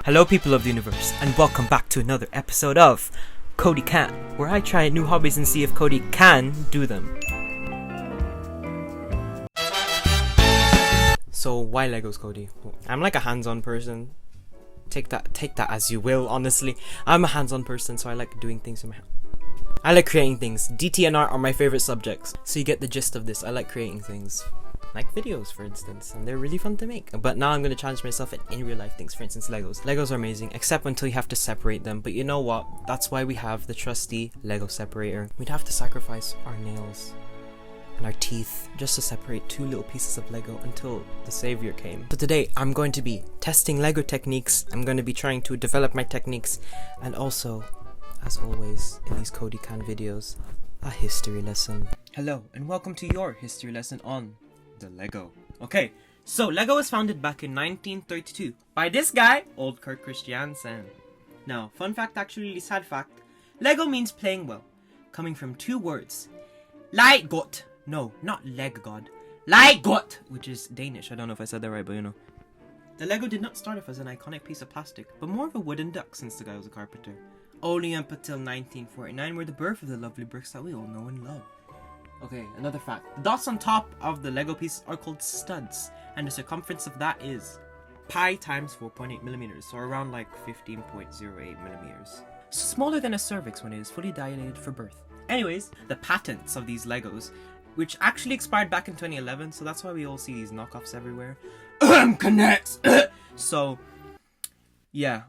Hello people of the universe, and welcome back to another episode of Cody Can, where I try new hobbies and see if Cody can do them. So why Legos, Cody? I'm like a hands-on person. Take that as you will, honestly. I'm a hands-on person, so I like doing things in my hand. I like creating things. DT and art are my favorite subjects. So you get the gist of this. I like creating things. Like videos, for instance, and they're really fun to make. But now I'm going to challenge myself in real life things. For instance, Legos. Legos are amazing, except until you have to separate them. But you know what? That's why we have the trusty Lego separator. We'd have to sacrifice our nails and our teeth just to separate two little pieces of Lego until the savior came. So today, I'm going to be testing Lego techniques. I'm going to be trying to develop my techniques. And also, as always, in these Cody Can videos, a history lesson. Hello, and welcome to your history lesson on the Lego. Okay, so Lego was founded back in 1932 by this guy, old Kurt Christiansen. Now, fun fact, actually really sad fact, Lego means playing well, coming from two words. Legot. No, not leg god. Legot, which is Danish. I don't know if I said that right, but you know. The Lego did not start off as an iconic piece of plastic, but more of a wooden duck since the guy was a carpenter. Only up until 1949 were the birth of the lovely bricks that we all know and love. Okay, another fact. The dots on top of the Lego piece are called studs, and the circumference of that is pi times 4.8 millimeters, so around like 15.08 millimeters. So smaller than a cervix when it is fully dilated for birth. Anyways, the patents of these Legos, which actually expired back in 2011, so that's why we all see these knockoffs everywhere. Connects! So, yeah.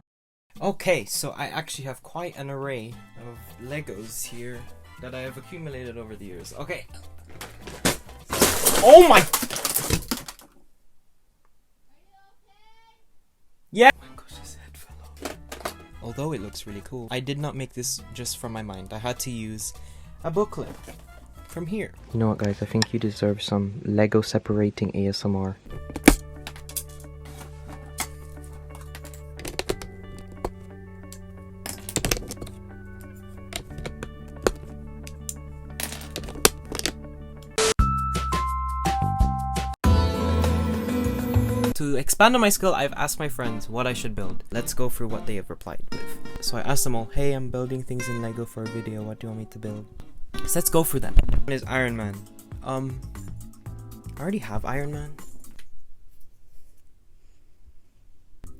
Okay, so I actually have quite an array of Legos here that I have accumulated over the years. Okay. Oh my! Yeah! Oh my gosh, his head fell off. Although it looks really cool, I did not make this just from my mind. I had to use a booklet from here. You know what, guys? I think you deserve some Lego separating ASMR. To expand on my skill, I've asked my friends what I should build. Let's go through what they have replied with. So I asked them all, hey, I'm building things in Lego for a video, what do you want me to build? So let's go through them. One is Iron Man. I already have Iron Man.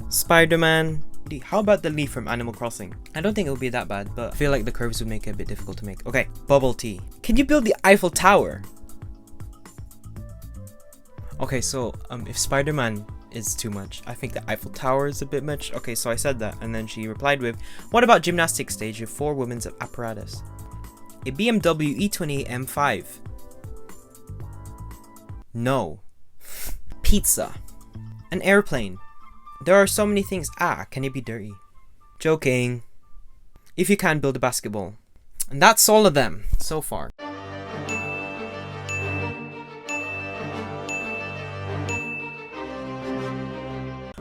Spider-Man. How about the leaf from Animal Crossing? I don't think it would be that bad, but I feel like the curves would make it a bit difficult to make. Okay, Bubble Tea. Can you build the Eiffel Tower? Okay, so if Spider-Man is too much, I think the Eiffel Tower is a bit much. Okay, so I said that, and then she replied with, what about gymnastics stage with 4 women's apparatus? A BMW E28 M5. No. Pizza. An airplane. There are so many things. Can it be dirty? Joking. If you can, build a basketball. And that's all of them so far.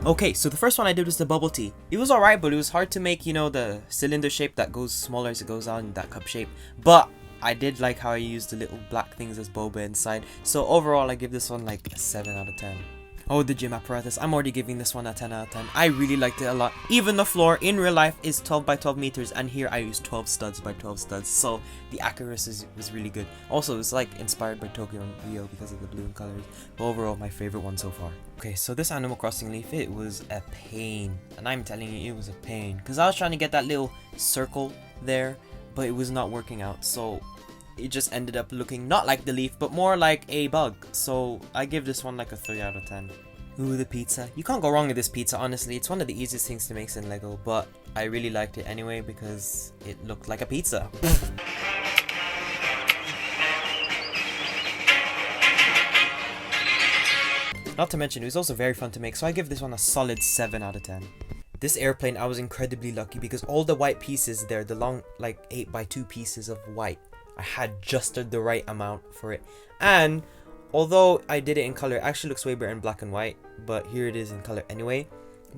Okay, so the first one I did was the bubble tea. It was alright, but it was hard to make, you know, the cylinder shape that goes smaller as it goes out in that cup shape. But I did like how I used the little black things as boba inside. So overall, I give this one like a 7 out of 10. Oh, the gym apparatus. I'm already giving this one a 10 out of 10. I really liked it a lot. Even the floor in real life is 12 by 12 meters, and here I used 12 studs by 12 studs. So the accuracy was really good. Also, it's like inspired by Tokyo and Rio because of the blue and colors. But overall, my favorite one so far. Okay, so this Animal Crossing leaf, it was a pain. And I'm telling you, it was a pain. Because I was trying to get that little circle there, but it was not working out. So it just ended up looking not like the leaf, but more like a bug. So I give this one like a 3 out of 10. Ooh, the pizza. You can't go wrong with this pizza, honestly. It's one of the easiest things to make in Lego, but I really liked it anyway because it looked like a pizza. Not to mention, it was also very fun to make, so I give this one a solid 7 out of 10. This airplane, I was incredibly lucky because all the white pieces there, the long, like 8 by 2 pieces of white, I had just the right amount for it. And although I did it in color, it actually looks way better in black and white, but here it is in color anyway.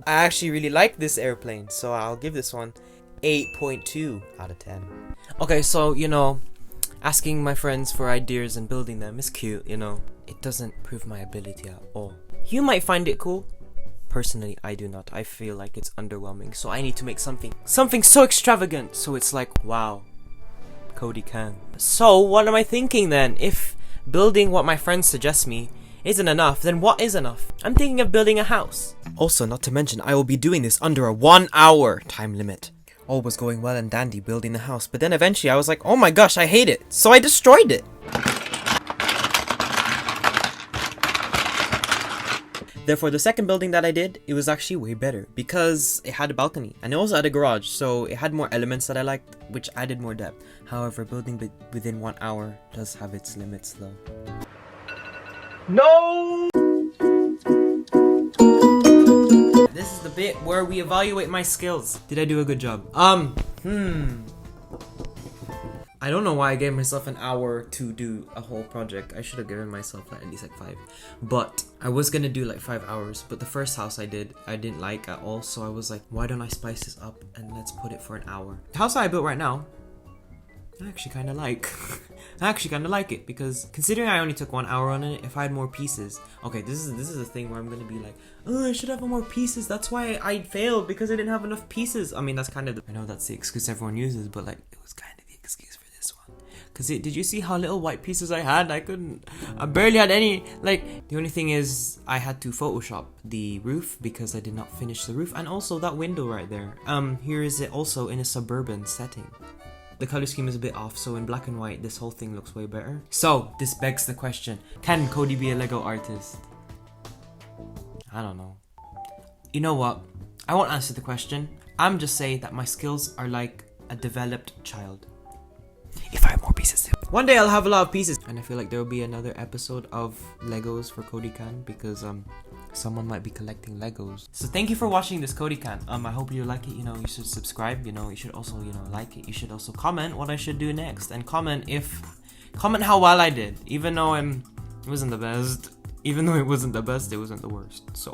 I actually really like this airplane, so I'll give this one 8.2 out of 10. Okay, so, you know, asking my friends for ideas and building them is cute, you know. It doesn't prove my ability at all. You might find it cool. Personally, I do not. I feel like it's underwhelming. So I need to make something so extravagant. So it's like, wow, Cody can. So what am I thinking then? If building what my friends suggest me isn't enough, then what is enough? I'm thinking of building a house. Also, not to mention, I will be doing this under a 1 hour time limit. All was going well and dandy building the house, but then eventually I was like, oh my gosh, I hate it. So I destroyed it. Therefore, the second building that I did, it was actually way better because it had a balcony and it also had a garage, so it had more elements that I liked, which added more depth. However, building within 1 hour does have its limits though. No! This is the bit where we evaluate my skills. Did I do a good job? I don't know why I gave myself an hour to do a whole project. I should have given myself at least like 5. But I was gonna do like 5 hours. But the first house I didn't like at all. So I was like, why don't I spice this up and let's put it for an hour. The house I built right now, I actually kind of like. I actually kind of like it because considering I only took 1 hour on it, if I had more pieces. Okay, this is a thing where I'm gonna be like, oh, I should have more pieces. That's why I failed because I didn't have enough pieces. I mean, that's kind of I know that's the excuse everyone uses, but like it was kind of the excuse for this one. Cause did you see how little white pieces I had? I barely had any. Like the only thing is I had to Photoshop the roof because I did not finish the roof, and also that window right there. Here is it also in a suburban setting. The color scheme is a bit off, so in black and white, this whole thing looks way better. So, this begs the question, can Cody be a Lego artist? I don't know. You know what? I won't answer the question. I'm just saying that my skills are like a developed child. If I have more pieces. One day I'll have a lot of pieces. And I feel like there will be another episode of Legos for Cody Can because someone might be collecting Legos. So thank you for watching this Cody Can. I hope you like it. You know, you should subscribe. You know, you should also, like it. You should also comment what I should do next. And comment how well I did. Even though it wasn't the best. Even though it wasn't the best, it wasn't the worst. So